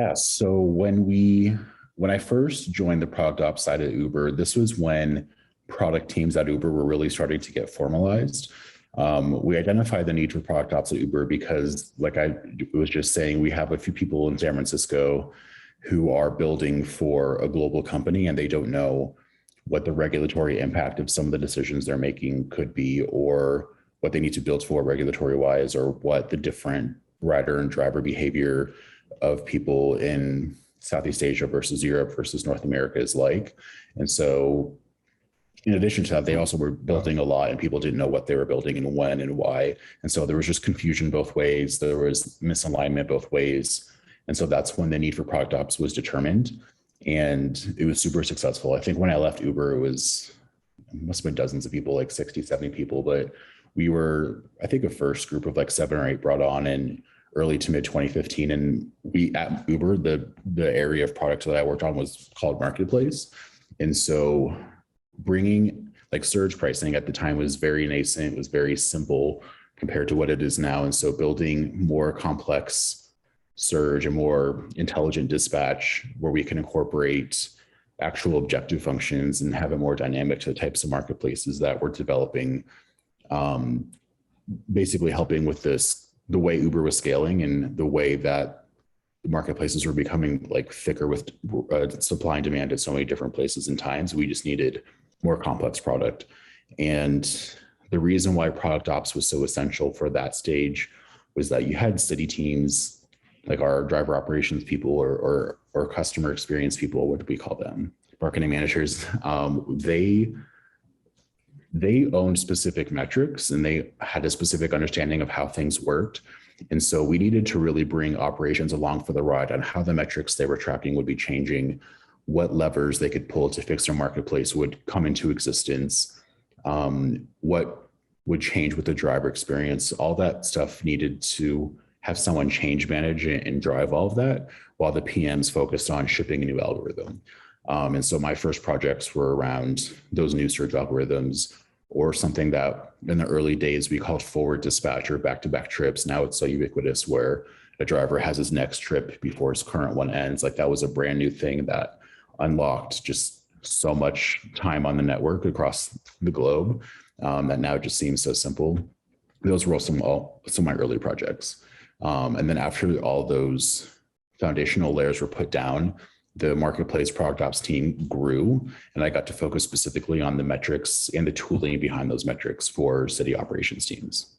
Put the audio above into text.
Yeah, so when I first joined the product ops side at Uber, this was when product teams at Uber were really starting to get formalized. We identified the need for product ops at Uber because, like I was just saying, we have a few people in San Francisco who are building for a global company and they don't know what the regulatory impact of some of the decisions they're making could be, or what they need to build for regulatory wise, or what the different rider and driver behavior of people in Southeast Asia versus Europe versus North America is like. And so in addition to that, they also were building a lot and people didn't know what they were building and when and why. And so there was just confusion both ways. There was misalignment both ways. And so that's when the need for product ops was determined. And it was super successful. I think when I left Uber, it must have been dozens of people, like 60, 70 people, but we were, I think, a first group of like 7 or 8 brought on in early to mid 2015. And we at Uber, the area of products that I worked on was called Marketplace. And so bringing like surge pricing at the time was very nascent, was very simple compared to what it is now. And so building more complex surge and more intelligent dispatch where we can incorporate actual objective functions and have it more dynamic to the types of marketplaces that we're developing, basically helping with the way Uber was scaling and the way that the marketplaces were becoming like thicker with supply and demand at so many different places and times. We just needed more complex product. And the reason why product ops was so essential for that stage was that you had city teams like our driver operations people or customer experience people, what do we call them? Marketing managers. They owned specific metrics and they had a specific understanding of how things worked. And so we needed to really bring operations along for the ride on how the metrics they were tracking would be changing, what levers they could pull to fix their marketplace would come into existence, what would change with the driver experience. All that stuff needed to have someone change manage and drive all of that while the PMs focused on shipping a new algorithm. And so my first projects were around those new surge algorithms, or something that in the early days we called forward dispatch or back-to-back trips. Now it's so ubiquitous where a driver has his next trip before his current one ends. Like that was a brand new thing that unlocked just so much time on the network across the globe that now just seems so simple. Those were some of my early projects. And then after all those foundational layers were put down, the marketplace product ops team grew, and I got to focus specifically on the metrics and the tooling behind those metrics for city operations teams.